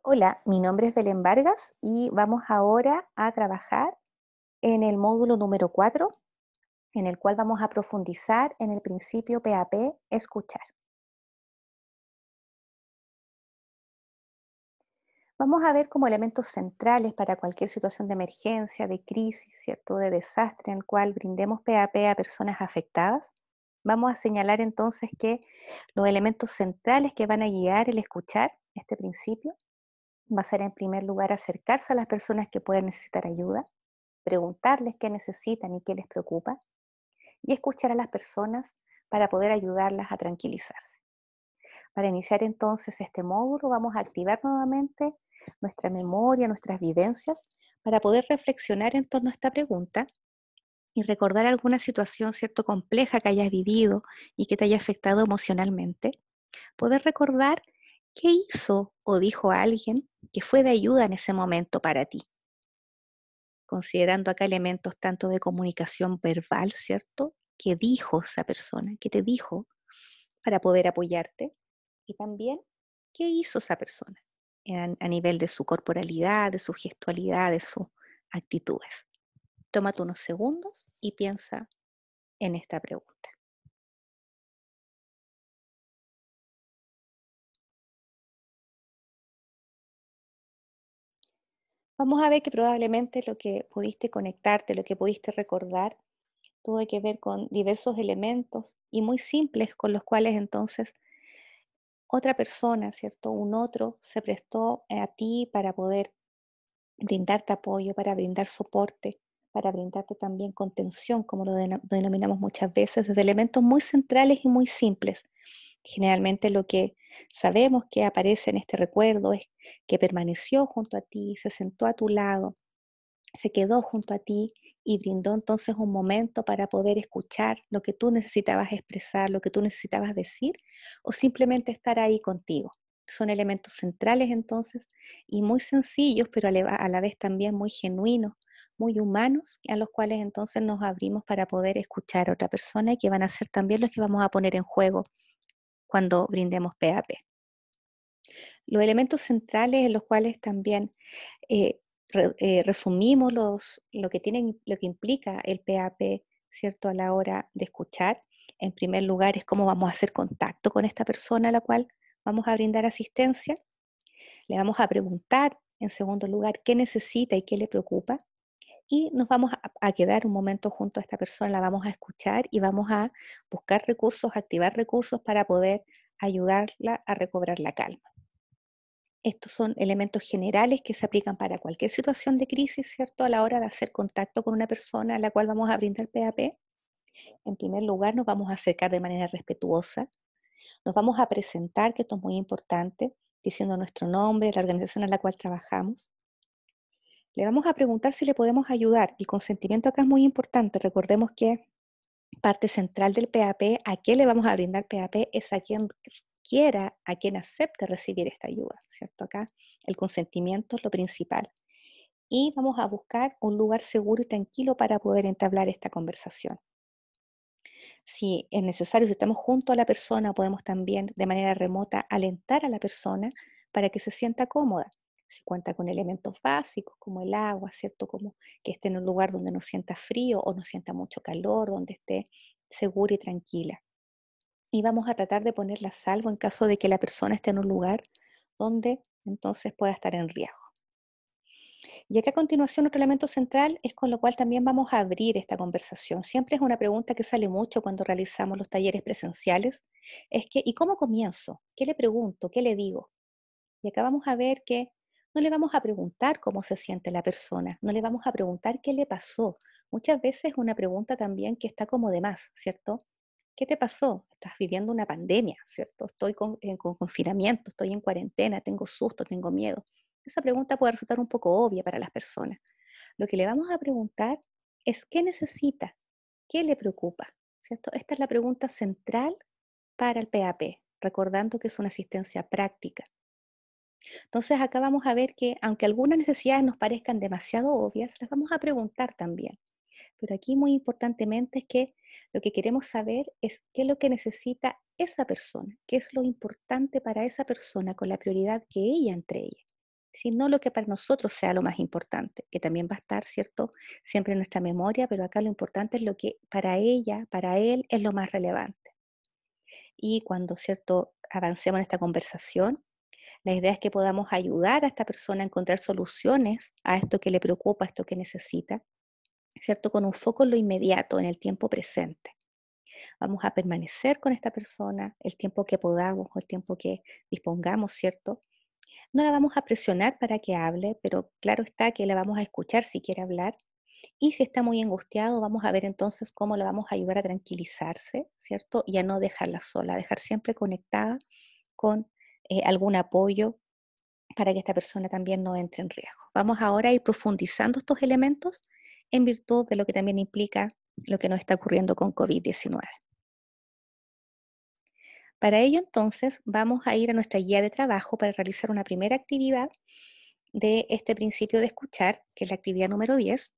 Hola, mi nombre es Belén Vargas y vamos ahora a trabajar en el módulo número 4, en el cual vamos a profundizar en el principio PAP, escuchar. Vamos a ver como elementos centrales para cualquier situación de emergencia, de crisis, ¿cierto? De desastre en el cual brindemos PAP a personas afectadas. Vamos a señalar entonces que los elementos centrales que van a guiar el escuchar este principio va a ser en primer lugar acercarse a las personas que pueden necesitar ayuda, preguntarles qué necesitan y qué les preocupa, y escuchar a las personas para poder ayudarlas a tranquilizarse. Para iniciar entonces este módulo vamos a activar nuevamente nuestra memoria, nuestras vivencias, para poder reflexionar en torno a esta pregunta y recordar alguna situación cierto compleja que hayas vivido y que te haya afectado emocionalmente. Poder recordar qué hizo o dijo alguien que fue de ayuda en ese momento para ti, considerando acá elementos tanto de comunicación verbal, ¿cierto? ¿Qué dijo esa persona? ¿Qué te dijo para poder apoyarte? Y también, ¿qué hizo esa persona a nivel de su corporalidad, de su gestualidad, de sus actitudes? Tómate unos segundos y piensa en esta pregunta. Vamos a ver que probablemente lo que pudiste conectarte, lo que pudiste recordar, tuvo que ver con diversos elementos y muy simples con los cuales entonces otra persona, ¿cierto? Un otro se prestó a ti para poder brindarte apoyo, para brindar soporte, para brindarte también contención, como lo denominamos muchas veces, desde elementos muy centrales y muy simples. Generalmente lo que sabemos que aparece en este recuerdo es que permaneció junto a ti, se sentó a tu lado, se quedó junto a ti y brindó entonces un momento para poder escuchar lo que tú necesitabas expresar, lo que tú necesitabas decir o simplemente estar ahí contigo. Son elementos centrales entonces y muy sencillos, pero a la vez también muy genuinos, muy humanos, a los cuales entonces nos abrimos para poder escuchar a otra persona y que van a ser también los que vamos a poner en juego cuando brindemos PAP. Los elementos centrales en los cuales también eh, resumimos lo que implica el PAP, ¿cierto? A la hora de escuchar. En primer lugar, es cómo vamos a hacer contacto con esta persona a la cual vamos a brindar asistencia. Le vamos a preguntar, en segundo lugar, qué necesita y qué le preocupa. Y nos vamos a quedar un momento junto a esta persona, la vamos a escuchar y vamos a buscar recursos, activar recursos para poder ayudarla a recobrar la calma. Estos son elementos generales que se aplican para cualquier situación de crisis, ¿cierto? A la hora de hacer contacto con una persona a la cual vamos a brindar PAP. En primer lugar, nos vamos a acercar de manera respetuosa, nos vamos a presentar, que esto es muy importante, diciendo nuestro nombre, la organización a la cual trabajamos. Le vamos a preguntar si le podemos ayudar. El consentimiento acá es muy importante. Recordemos que parte central del PAP, a quién le vamos a brindar PAP, es a quien quiera, a quien acepte recibir esta ayuda, ¿cierto? Acá el consentimiento es lo principal. Y vamos a buscar un lugar seguro y tranquilo para poder entablar esta conversación. Si es necesario, si estamos junto a la persona, podemos también de manera remota alentar a la persona para que se sienta cómoda. Si cuenta con elementos básicos como el agua, ¿cierto? Como que esté en un lugar donde no sienta frío o no sienta mucho calor, donde esté segura y tranquila. Y vamos a tratar de ponerla a salvo en caso de que la persona esté en un lugar donde entonces pueda estar en riesgo. Y acá a continuación otro elemento central es con lo cual también vamos a abrir esta conversación. Siempre es una pregunta que sale mucho cuando realizamos los talleres presenciales, es que, ¿y cómo comienzo? ¿Qué le pregunto? ¿Qué le digo? Y acá vamos a ver que no le vamos a preguntar cómo se siente la persona, no le vamos a preguntar qué le pasó. Muchas veces es una pregunta también que está como de más, ¿cierto? ¿Qué te pasó? Estás viviendo una pandemia, ¿cierto? Estoy con confinamiento, estoy en cuarentena, tengo susto, tengo miedo. Esa pregunta puede resultar un poco obvia para las personas. Lo que le vamos a preguntar es qué necesita, qué le preocupa, ¿cierto? Esta es la pregunta central para el PAP, recordando que es una asistencia práctica. Entonces acá vamos a ver que aunque algunas necesidades nos parezcan demasiado obvias, las vamos a preguntar también. Pero aquí muy importantemente es que lo que queremos saber es qué es lo que necesita esa persona, qué es lo importante para esa persona con la prioridad que ella entregue. sino lo que para nosotros sea lo más importante, que también va a estar, ¿cierto? Siempre en nuestra memoria, pero acá lo importante es lo que para ella, para él, es lo más relevante. Y cuando, ¿cierto?, avancemos en esta conversación, la idea es que podamos ayudar a esta persona a encontrar soluciones a esto que le preocupa, a esto que necesita, ¿cierto? Con un foco en lo inmediato, en el tiempo presente. Vamos a permanecer con esta persona el tiempo que podamos o el tiempo que dispongamos, ¿cierto? No la vamos a presionar para que hable, pero claro está que la vamos a escuchar si quiere hablar. Y si está muy angustiado, vamos a ver entonces cómo la vamos a ayudar a tranquilizarse, ¿cierto? Y a no dejarla sola, a dejar siempre conectada con algún apoyo para que esta persona también no entre en riesgo. Vamos ahora a ir profundizando estos elementos en virtud de lo que también implica lo que nos está ocurriendo con COVID-19. Para ello, entonces, vamos a ir a nuestra guía de trabajo para realizar una primera actividad de este principio de escuchar, que es la actividad número 10,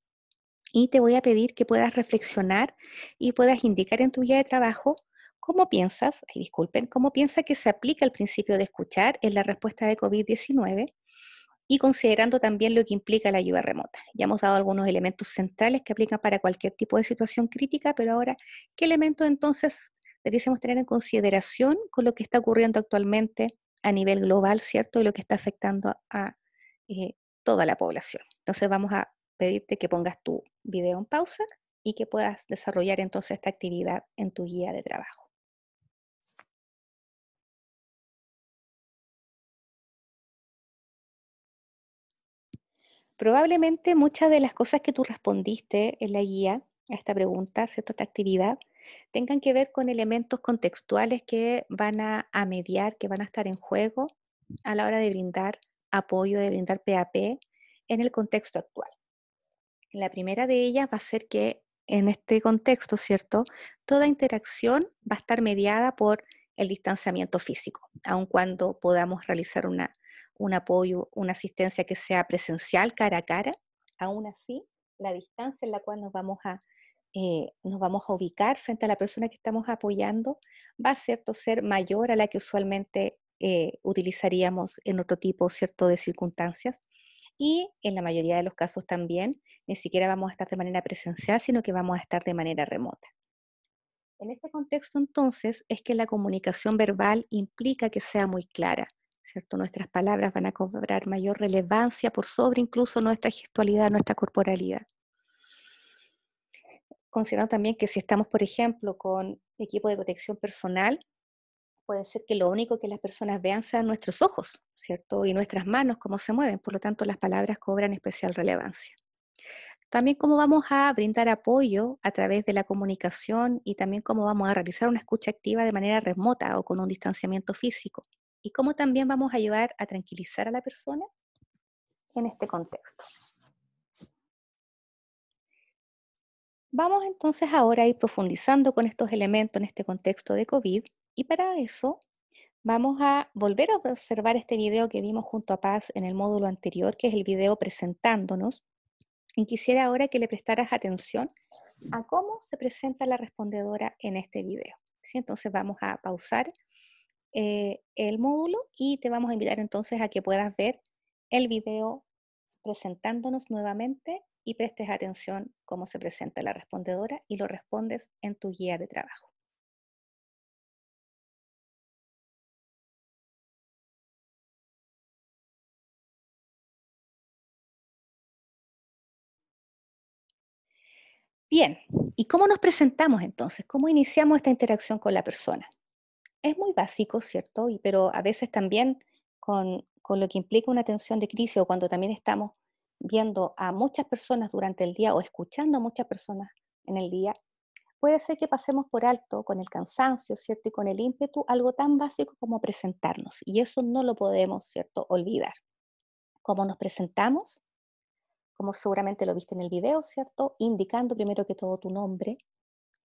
y te voy a pedir que puedas reflexionar y puedas indicar en tu guía de trabajo cómo piensas, ay, disculpen, cómo piensa que se aplica el principio de escuchar en la respuesta de COVID-19 y considerando también lo que implica la ayuda remota. Ya hemos dado algunos elementos centrales que aplican para cualquier tipo de situación crítica, pero ahora, ¿qué elementos entonces debiésemos tener en consideración con lo que está ocurriendo actualmente a nivel global, ¿cierto? Y lo que está afectando a eh, toda la población. Entonces vamos a pedirte que pongas tu video en pausa y que puedas desarrollar entonces esta actividad en tu guía de trabajo. Probablemente muchas de las cosas que tú respondiste en la guía a esta pregunta, ¿cierto? Esta actividad, tengan que ver con elementos contextuales que van a mediar, que van a estar en juego a la hora de brindar apoyo, de brindar PAP en el contexto actual. La primera de ellas va a ser que en este contexto, ¿cierto? Toda interacción va a estar mediada por el distanciamiento físico, aun cuando podamos realizar un apoyo, una asistencia que sea presencial, cara a cara, aún así, la distancia en la cual nos vamos a ubicar frente a la persona que estamos apoyando va a, ¿cierto?, ser mayor a la que usualmente utilizaríamos en otro tipo, ¿cierto?, de circunstancias. Y en la mayoría de los casos también ni siquiera vamos a estar de manera presencial, sino que vamos a estar de manera remota. En este contexto, entonces, es que la comunicación verbal implica que sea muy clara, ¿cierto? Nuestras palabras van a cobrar mayor relevancia por sobre incluso nuestra gestualidad, nuestra corporalidad. Considerando también que si estamos, por ejemplo, con equipo de protección personal, puede ser que lo único que las personas vean sean nuestros ojos, ¿cierto? Y nuestras manos, cómo se mueven. Por lo tanto, las palabras cobran especial relevancia. También cómo vamos a brindar apoyo a través de la comunicación y también cómo vamos a realizar una escucha activa de manera remota o con un distanciamiento físico. Y cómo también vamos a ayudar a tranquilizar a la persona en este contexto. Vamos entonces ahora a ir profundizando con estos elementos en este contexto de COVID y para eso vamos a volver a observar este video que vimos junto a Paz en el módulo anterior, que es el video presentándonos. Y quisiera ahora que le prestaras atención a cómo se presenta la respondedora en este video. ¿Sí? Entonces vamos a pausar el módulo y te vamos a invitar entonces a que puedas ver el video presentándonos nuevamente y prestes atención cómo se presenta la respondedora y lo respondes en tu guía de trabajo. Bien, ¿y cómo nos presentamos entonces? ¿Cómo iniciamos esta interacción con la persona? Es muy básico, ¿cierto? Pero a veces también con lo que implica una atención de crisis o cuando también estamos viendo a muchas personas durante el día o escuchando a muchas personas en el día, puede ser que pasemos por alto con el cansancio, ¿cierto? Y con el ímpetu, algo tan básico como presentarnos. Y eso no lo podemos, ¿cierto?, olvidar. ¿Cómo nos presentamos? Como seguramente lo viste en el video, ¿cierto? Indicando primero que todo tu nombre,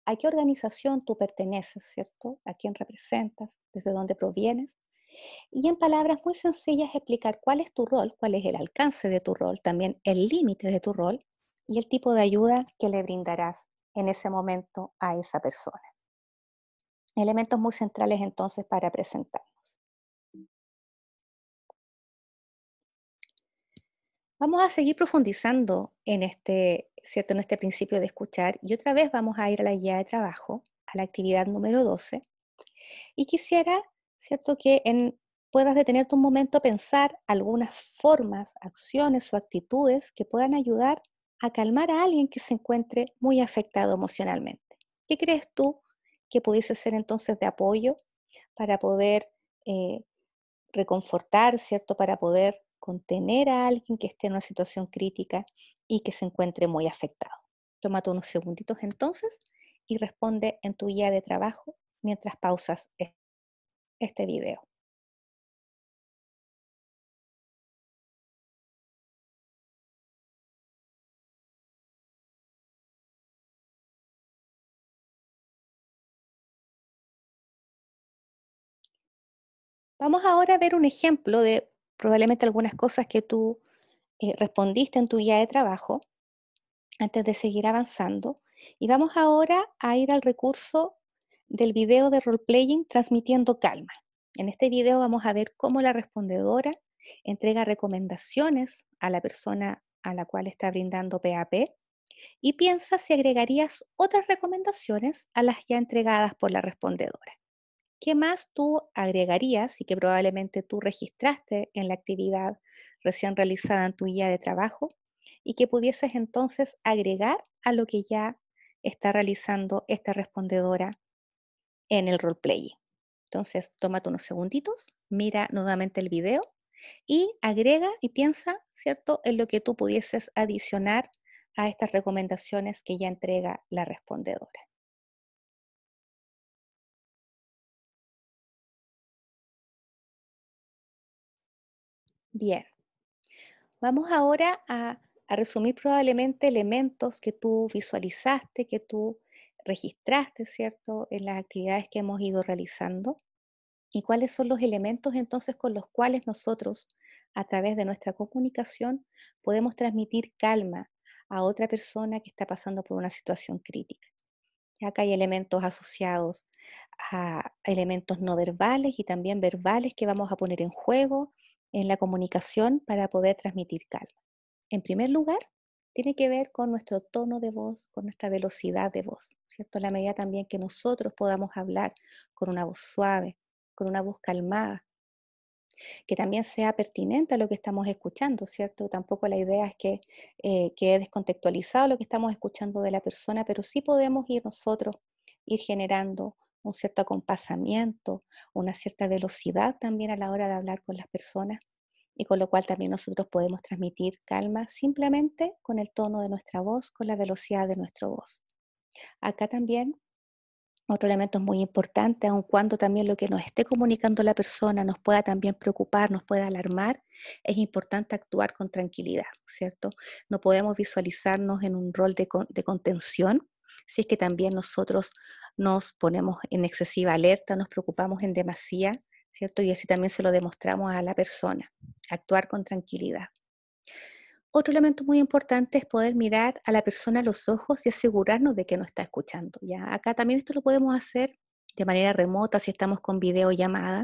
a qué organización tú perteneces, ¿cierto? A quién representas, desde dónde provienes. Y en palabras muy sencillas explicar cuál es tu rol, cuál es el alcance de tu rol, también el límite de tu rol y el tipo de ayuda que le brindarás en ese momento a esa persona. Elementos muy centrales entonces para presentarnos. Vamos a seguir profundizando en este, ¿cierto? En este principio de escuchar y otra vez vamos a ir a la guía de trabajo, a la actividad número 12. Y quisiera, ¿cierto?, que puedas detenerte un momento a pensar algunas formas, acciones o actitudes que puedan ayudar a calmar a alguien que se encuentre muy afectado emocionalmente. ¿Qué crees tú que pudiese ser entonces de apoyo para poder eh, reconfortar, ¿cierto? Para poder contener a alguien que esté en una situación crítica y que se encuentre muy afectado. Tómate unos segunditos entonces y responde en tu guía de trabajo mientras pausas este video. Vamos ahora a ver un ejemplo de probablemente algunas cosas que tú respondiste en tu guía de trabajo antes de seguir avanzando. Y vamos ahora a ir al recurso del video de role-playing transmitiendo calma. En este video vamos a ver cómo la respondedora entrega recomendaciones a la persona a la cual está brindando PAP y piensa si agregarías otras recomendaciones a las ya entregadas por la respondedora. ¿Qué más tú agregarías y que probablemente tú registraste en la actividad recién realizada en tu guía de trabajo y que pudieses entonces agregar a lo que ya está realizando esta respondedora en el roleplay? Entonces, tómate unos segunditos, mira nuevamente el video y agrega y piensa, ¿cierto?, en lo que tú pudieses adicionar a estas recomendaciones que ya entrega la respondedora. Bien. Vamos ahora a resumir probablemente elementos que tú visualizaste, que tú registraste, ¿cierto?, en las actividades que hemos ido realizando. ¿Y cuáles son los elementos entonces con los cuales nosotros, a través de nuestra comunicación, podemos transmitir calma a otra persona que está pasando por una situación crítica? Y acá hay elementos asociados a elementos no verbales y también verbales que vamos a poner en juego en la comunicación para poder transmitir calma. En primer lugar, tiene que ver con nuestro tono de voz, con nuestra velocidad de voz, ¿cierto? A la medida también que nosotros podamos hablar con una voz suave, con una voz calmada, que también sea pertinente a lo que estamos escuchando, ¿cierto? Tampoco la idea es que quede descontextualizado lo que estamos escuchando de la persona, pero sí podemos ir nosotros, ir generando un cierto acompasamiento, una cierta velocidad también a la hora de hablar con las personas y con lo cual también nosotros podemos transmitir calma simplemente con el tono de nuestra voz, con la velocidad de nuestra voz. Acá también otro elemento muy importante, aun cuando también lo que nos esté comunicando la persona nos pueda también preocupar, nos pueda alarmar, es importante actuar con tranquilidad, ¿cierto? No podemos visualizarnos en un rol de contención si es que también nosotros nos ponemos en excesiva alerta, nos preocupamos en demasía, ¿cierto? Y así también se lo demostramos a la persona, actuar con tranquilidad. Otro elemento muy importante es poder mirar a la persona a los ojos y asegurarnos de que nos está escuchando, ¿ya? Acá también esto lo podemos hacer de manera remota si estamos con videollamada,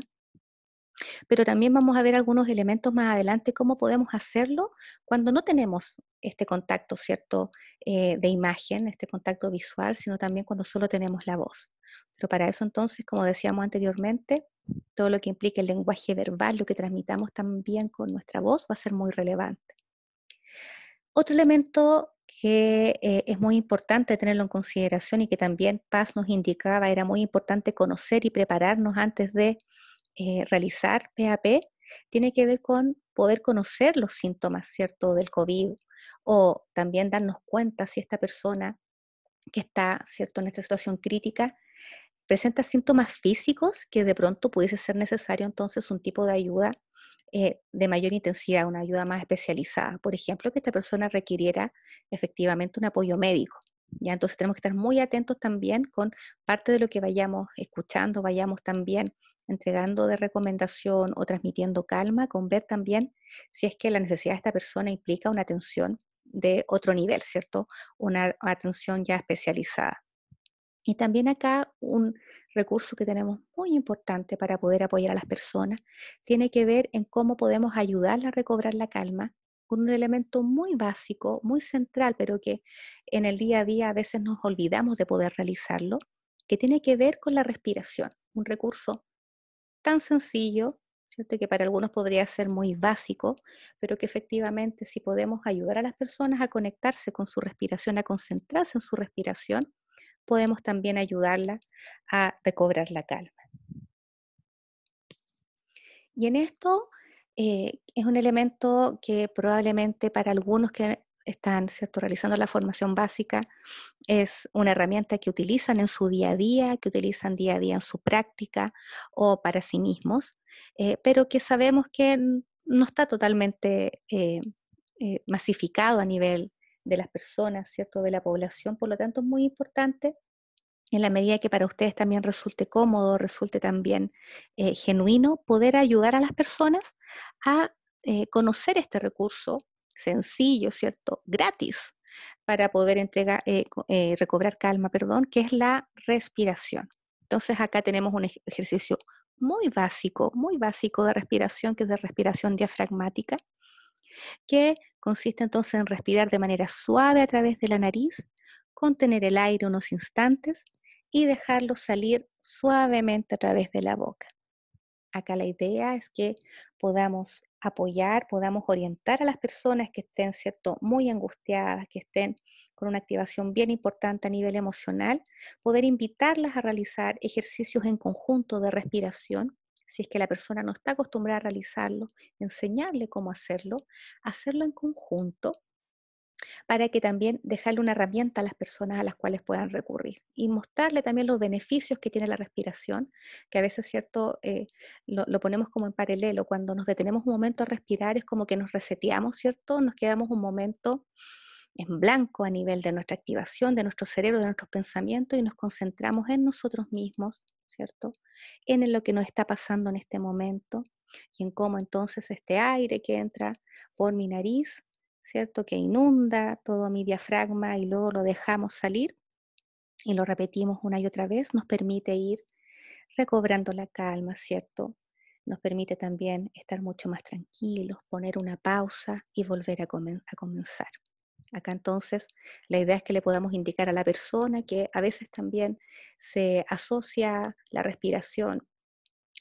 pero también vamos a ver algunos elementos más adelante, cómo podemos hacerlo cuando no tenemos este contacto, ¿cierto? De imagen, este contacto visual, sino también cuando solo tenemos la voz. Pero para eso entonces, como decíamos anteriormente, todo lo que implique el lenguaje verbal, lo que transmitamos también con nuestra voz va a ser muy relevante. Otro elemento que es muy importante tenerlo en consideración y que también Paz nos indicaba, era muy importante conocer y prepararnos antes de realizar PAP, tiene que ver con poder conocer los síntomas, ¿cierto?, del COVID o también darnos cuenta si esta persona que está, ¿cierto?, en esta situación crítica presenta síntomas físicos que de pronto pudiese ser necesario entonces un tipo de ayuda de mayor intensidad, una ayuda más especializada. Por ejemplo, que esta persona requiriera efectivamente un apoyo médico. Ya, entonces tenemos que estar muy atentos también con parte de lo que vayamos escuchando, vayamos también entregando de recomendación o transmitiendo calma, con ver también si es que la necesidad de esta persona implica una atención de otro nivel, ¿cierto? Una atención ya especializada. Y también acá un recurso que tenemos muy importante para poder apoyar a las personas tiene que ver en cómo podemos ayudarla a recobrar la calma con un elemento muy básico, muy central, pero que en el día a día a veces nos olvidamos de poder realizarlo, que tiene que ver con la respiración, un recurso tan sencillo, ¿cierto? Que para algunos podría ser muy básico, pero que efectivamente si podemos ayudar a las personas a conectarse con su respiración, a concentrarse en su respiración, podemos también ayudarlas a recobrar la calma. Y en esto es un elemento que probablemente para algunos que están, ¿cierto?, realizando la formación básica, es una herramienta que utilizan en su día a día, que utilizan día a día en su práctica o para sí mismos, pero que sabemos que no está totalmente masificado a nivel de las personas, ¿cierto?, de la población. Por lo tanto, es muy importante en la medida que para ustedes también resulte cómodo, resulte también genuino, poder ayudar a las personas a conocer este recurso sencillo, ¿cierto? Gratis, para poder recobrar calma, perdón, que es la respiración. Entonces acá tenemos un ejercicio muy básico de respiración, que es de respiración diafragmática, que consiste entonces en respirar de manera suave a través de la nariz, contener el aire unos instantes y dejarlo salir suavemente a través de la boca. Acá la idea es que podamos apoyar, podamos orientar a las personas que estén, ¿cierto?, muy angustiadas, que estén con una activación bien importante a nivel emocional, poder invitarlas a realizar ejercicios en conjunto de respiración, si es que la persona no está acostumbrada a realizarlo, enseñarle cómo hacerlo en conjunto para que también dejarle una herramienta a las personas a las cuales puedan recurrir y mostrarle también los beneficios que tiene la respiración, que a veces, ¿cierto? Lo ponemos como en paralelo, cuando nos detenemos un momento a respirar es como que nos reseteamos, ¿cierto? Nos quedamos un momento en blanco a nivel de nuestra activación, de nuestro cerebro, de nuestros pensamientos y nos concentramos en nosotros mismos, ¿cierto? En lo que nos está pasando en este momento y en cómo entonces este aire que entra por mi nariz, ¿cierto? Que inunda todo mi diafragma y luego lo dejamos salir y lo repetimos una y otra vez, nos permite ir recobrando la calma, ¿cierto? Nos permite también estar mucho más tranquilos, poner una pausa y volver a comenzar. Acá entonces la idea es que le podamos indicar a la persona que a veces también se asocia la respiración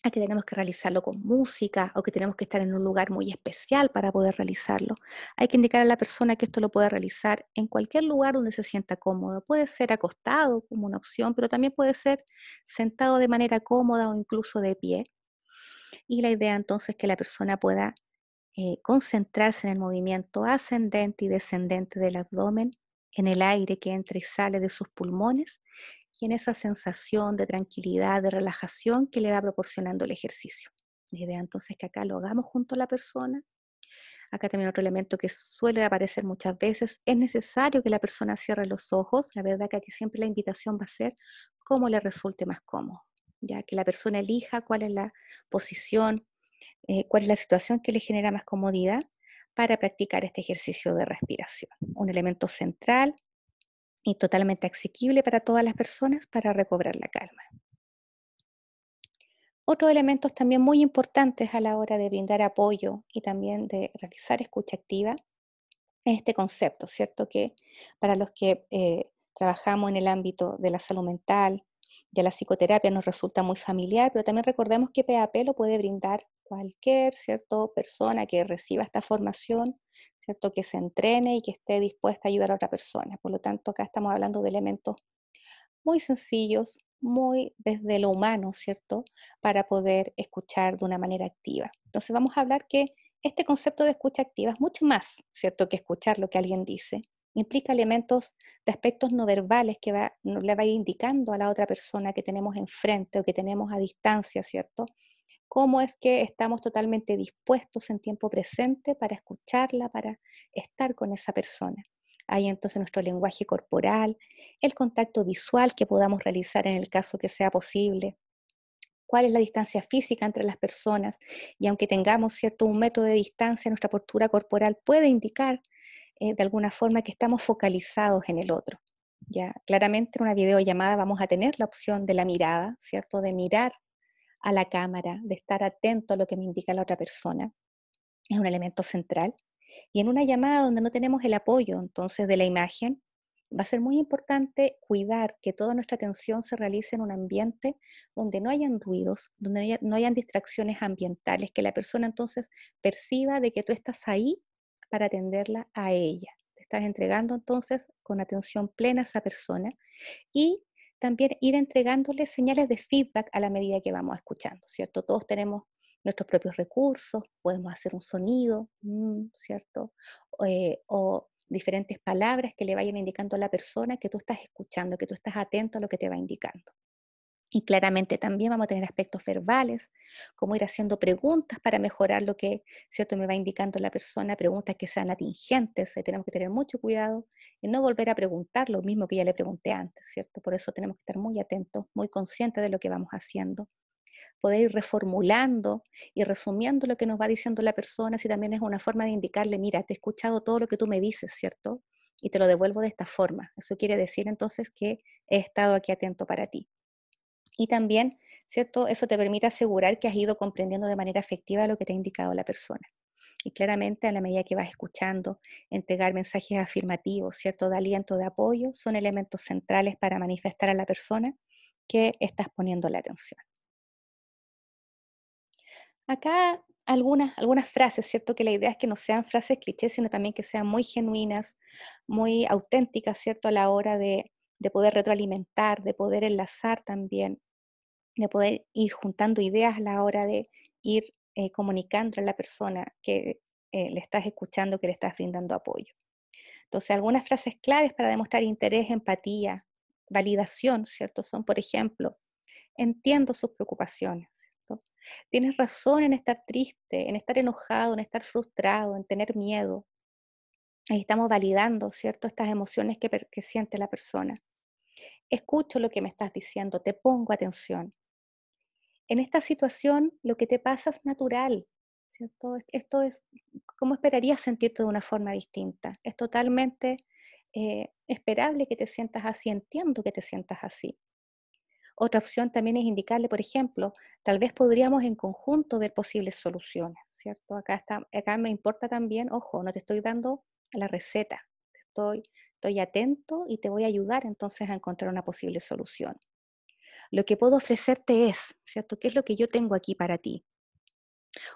a que tenemos que realizarlo con música o que tenemos que estar en un lugar muy especial para poder realizarlo. Hay que indicar a la persona que esto lo puede realizar en cualquier lugar donde se sienta cómodo. Puede ser acostado como una opción, pero también puede ser sentado de manera cómoda o incluso de pie. Y la idea entonces es que la persona pueda concentrarse en el movimiento ascendente y descendente del abdomen, en el aire que entra y sale de sus pulmones y en esa sensación de tranquilidad, de relajación que le va proporcionando el ejercicio. La idea entonces es que acá lo hagamos junto a la persona. Acá también otro elemento que suele aparecer muchas veces, es necesario que la persona cierre los ojos. La verdad que aquí siempre la invitación va a ser cómo le resulte más cómodo, ya que la persona elija cuál es la posición, cuál es la situación que le genera más comodidad para practicar este ejercicio de respiración. Un elemento central y totalmente asequible para todas las personas para recobrar la calma. Otros elementos también muy importantes a la hora de brindar apoyo y también de realizar escucha activa es este concepto, ¿cierto? Que para los que trabajamos en el ámbito de la salud mental, de la psicoterapia, nos resulta muy familiar, pero también recordemos que PAP lo puede brindar cualquier, ¿cierto?, persona que reciba esta formación, ¿cierto?, que se entrene y que esté dispuesta a ayudar a otra persona. Por lo tanto, acá estamos hablando de elementos muy sencillos, muy desde lo humano, ¿cierto? Para poder escuchar de una manera activa. Entonces vamos a hablar que este concepto de escucha activa es mucho más, ¿cierto?, que escuchar lo que alguien dice. Implica elementos de aspectos no verbales que le va a ir indicando a la otra persona que tenemos enfrente o que tenemos a distancia, ¿cierto? Cómo es que estamos totalmente dispuestos en tiempo presente para escucharla, para estar con esa persona. Hay entonces nuestro lenguaje corporal, el contacto visual que podamos realizar en el caso que sea posible, cuál es la distancia física entre las personas y aunque tengamos cierto un metro de distancia, nuestra postura corporal puede indicar de alguna forma que estamos focalizados en el otro. Ya, claramente en una videollamada vamos a tener la opción de la mirada, ¿cierto? De mirar a la cámara, de estar atento a lo que me indica la otra persona. Es un elemento central. Y en una llamada donde no tenemos el apoyo entonces de la imagen, va a ser muy importante cuidar que toda nuestra atención se realice en un ambiente donde no hayan ruidos, donde no hayan distracciones ambientales, que la persona entonces perciba de que tú estás ahí para atenderla a ella. Te estás entregando entonces con atención plena a esa persona y también ir entregándole señales de feedback a la medida que vamos escuchando, ¿cierto? Todos tenemos nuestros propios recursos, podemos hacer un sonido, ¿cierto? O diferentes palabras que le vayan indicando a la persona que tú estás escuchando, que tú estás atento a lo que te va indicando. Y claramente también vamos a tener aspectos verbales, como ir haciendo preguntas para mejorar lo que, ¿cierto?, me va indicando la persona, preguntas que sean atingentes. Tenemos que tener mucho cuidado en no volver a preguntar lo mismo que ya le pregunté antes, ¿cierto? Por eso tenemos que estar muy atentos, muy conscientes de lo que vamos haciendo. Poder ir reformulando y resumiendo lo que nos va diciendo la persona, si también es una forma de indicarle, mira, te he escuchado todo lo que tú me dices, ¿cierto? Y te lo devuelvo de esta forma. Eso quiere decir entonces que he estado aquí atento para ti. Y también, ¿cierto? Eso te permite asegurar que has ido comprendiendo de manera efectiva lo que te ha indicado la persona. Y claramente, a la medida que vas escuchando, entregar mensajes afirmativos, ¿cierto? De aliento, de apoyo, son elementos centrales para manifestar a la persona que estás poniendo la atención. Acá algunas frases, ¿cierto? Que la idea es que no sean frases clichés, sino también que sean muy genuinas, muy auténticas, ¿cierto? A la hora de poder retroalimentar, de poder enlazar también, de poder ir juntando ideas a la hora de ir comunicando a la persona que le estás escuchando, que le estás brindando apoyo. Entonces, algunas frases claves para demostrar interés, empatía, validación, ¿cierto? Son, por ejemplo, entiendo sus preocupaciones, ¿cierto? Tienes razón en estar triste, en estar enojado, en estar frustrado, en tener miedo. Ahí estamos validando, ¿cierto? Estas emociones que siente la persona. Escucho lo que me estás diciendo, te pongo atención. En esta situación lo que te pasa es natural, ¿cierto? Esto es, ¿cómo esperarías sentirte de una forma distinta? Es totalmente esperable que te sientas así, entiendo que te sientas así. Otra opción también es indicarle, por ejemplo, tal vez podríamos en conjunto ver posibles soluciones, ¿cierto? Acá me importa también, ojo, no te estoy dando la receta, estoy atento y te voy a ayudar entonces a encontrar una posible solución. Lo que puedo ofrecerte es, ¿cierto? ¿Qué es lo que yo tengo aquí para ti?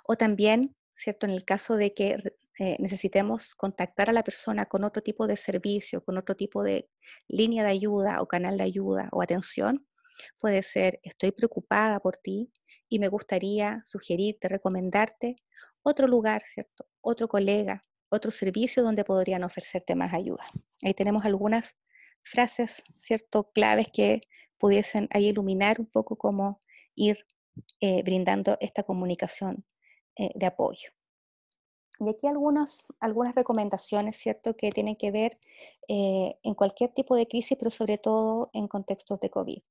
O también, ¿cierto? En el caso de que necesitemos contactar a la persona con otro tipo de servicio, con otro tipo de línea de ayuda o canal de ayuda o atención, puede ser, estoy preocupada por ti y me gustaría sugerirte, recomendarte otro lugar, ¿cierto? Otro colega, otro servicio donde podrían ofrecerte más ayuda. Ahí tenemos algunas frases, ¿cierto? Claves que pudiesen ahí iluminar un poco cómo ir brindando esta comunicación de apoyo. Y aquí algunas recomendaciones, ¿cierto?, que tienen que ver en cualquier tipo de crisis, pero sobre todo en contextos de COVID.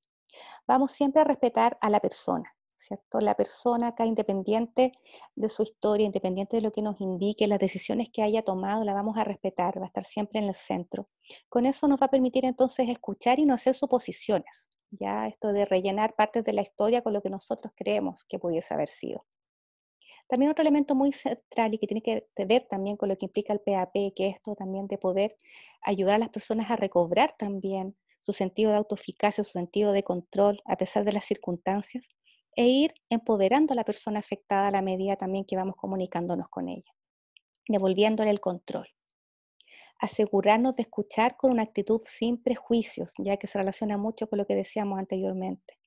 Vamos siempre a respetar a la persona, ¿cierto? La persona acá, independiente de su historia, independiente de lo que nos indique, las decisiones que haya tomado, la vamos a respetar, va a estar siempre en el centro. Con eso nos va a permitir entonces escuchar y no hacer suposiciones, ya esto de rellenar partes de la historia con lo que nosotros creemos que pudiese haber sido. También otro elemento muy central y que tiene que ver también con lo que implica el PAP, que esto también de poder ayudar a las personas a recobrar también su sentido de autoeficacia, su sentido de control a pesar de las circunstancias, e ir empoderando a la persona afectada a la medida también que vamos comunicándonos con ella, devolviéndole el control. Asegurarnos de escuchar con una actitud sin prejuicios, ya que se relaciona mucho con lo que decíamos anteriormente.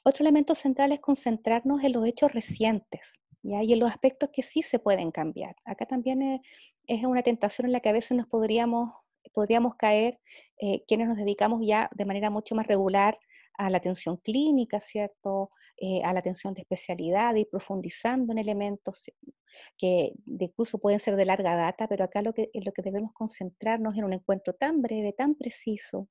Otro elemento central es concentrarnos en los hechos recientes, ¿ya? Y en los aspectos que sí se pueden cambiar. Acá también es una tentación en la que a veces podríamos caer quienes nos dedicamos ya de manera mucho más regular a la atención clínica, ¿cierto? A la atención de especialidad y profundizando en elementos incluso pueden ser de larga data, pero acá en lo que debemos concentrarnos en un encuentro tan breve, tan preciso,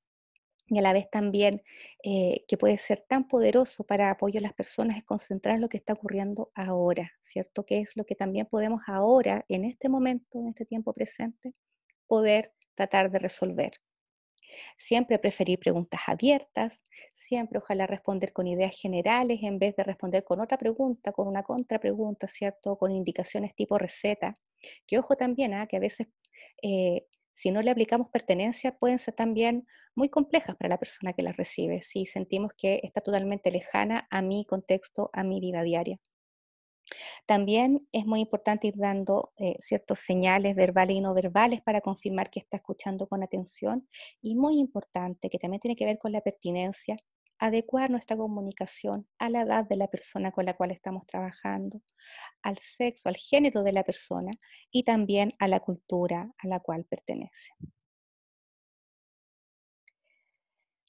y a la vez también que puede ser tan poderoso para apoyo a las personas es concentrar en lo que está ocurriendo ahora, ¿cierto? Que es lo que también podemos ahora, en este momento, en este tiempo presente, poder tratar de resolver. Siempre preferir preguntas abiertas, siempre ojalá responder con ideas generales en vez de responder con otra pregunta, con una contrapregunta, ¿cierto? Con indicaciones tipo receta, Que ojo también, que a veces si no le aplicamos pertenencia pueden ser también muy complejas para la persona que las recibe, si sentimos que está totalmente lejana a mi contexto, a mi vida diaria. También es muy importante ir dando ciertos señales verbales y no verbales para confirmar que está escuchando con atención. Y muy importante, que también tiene que ver con la pertinencia, adecuar nuestra comunicación a la edad de la persona con la cual estamos trabajando, al sexo, al género de la persona y también a la cultura a la cual pertenece.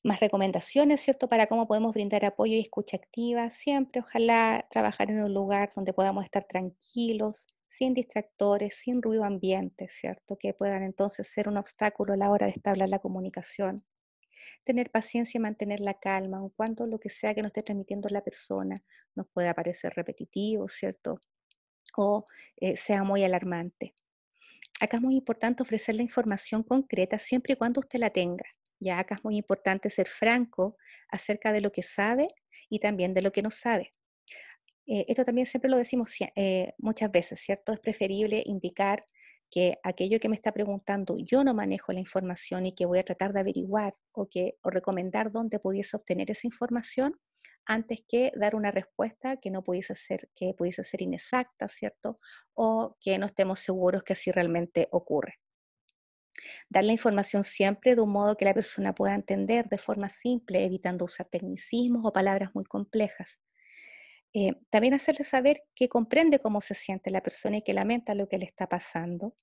Más recomendaciones, ¿cierto? Para cómo podemos brindar apoyo y escucha activa. Siempre, ojalá, trabajar en un lugar donde podamos estar tranquilos, sin distractores, sin ruido ambiente, ¿cierto? Que puedan entonces ser un obstáculo a la hora de establecer la comunicación. Tener paciencia y mantener la calma, aun cuando lo que sea que nos esté transmitiendo la persona nos pueda parecer repetitivo, ¿cierto? O sea muy alarmante. Acá es muy importante ofrecer la información concreta siempre y cuando usted la tenga. Ya acá es muy importante ser franco acerca de lo que sabe y también de lo que no sabe. Esto también siempre lo decimos muchas veces, ¿cierto? Es preferible indicar que aquello que me está preguntando yo no manejo la información y que voy a tratar de averiguar o recomendar dónde pudiese obtener esa información antes que dar una respuesta que pudiese ser inexacta, ¿cierto? O que no estemos seguros que así realmente ocurre. Dar la información siempre de un modo que la persona pueda entender de forma simple, evitando usar tecnicismos o palabras muy complejas. También hacerle saber que comprende cómo se siente la persona y que lamenta lo que le está pasando.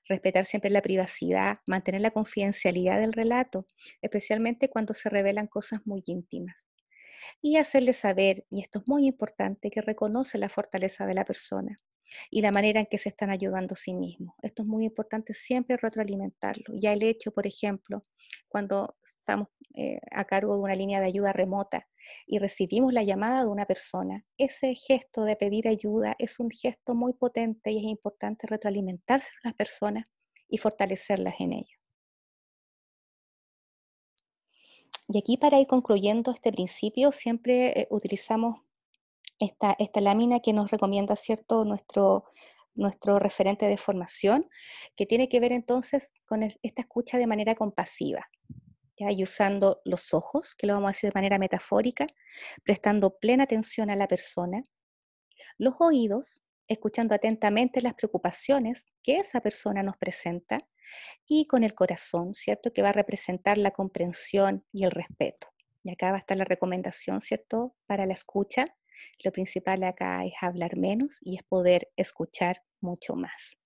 Respetar siempre la privacidad, mantener la confidencialidad del relato, especialmente cuando se revelan cosas muy íntimas. Y hacerle saber, y esto es muy importante, que reconoce la fortaleza de la persona y la manera en que se están ayudando a sí mismos. Esto es muy importante siempre retroalimentarlo. Ya el hecho, por ejemplo, cuando estamos a cargo de una línea de ayuda remota y recibimos la llamada de una persona, ese gesto de pedir ayuda es un gesto muy potente y es importante retroalimentarse a las personas y fortalecerlas en ello. Y aquí para ir concluyendo este principio, siempre utilizamos esta lámina que nos recomienda, ¿cierto?, nuestro referente de formación, que tiene que ver entonces con esta escucha de manera compasiva, ¿ya? Y usando los ojos, que lo vamos a hacer de manera metafórica, prestando plena atención a la persona, los oídos, escuchando atentamente las preocupaciones que esa persona nos presenta, y con el corazón, ¿cierto?, que va a representar la comprensión y el respeto. Y acá va a estar la recomendación, ¿cierto?, para la escucha. Lo principal acá es hablar menos y es poder escuchar mucho más.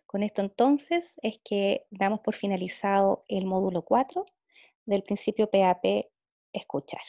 Con esto entonces es que damos por finalizado el módulo 4 del principio PAP, escuchar.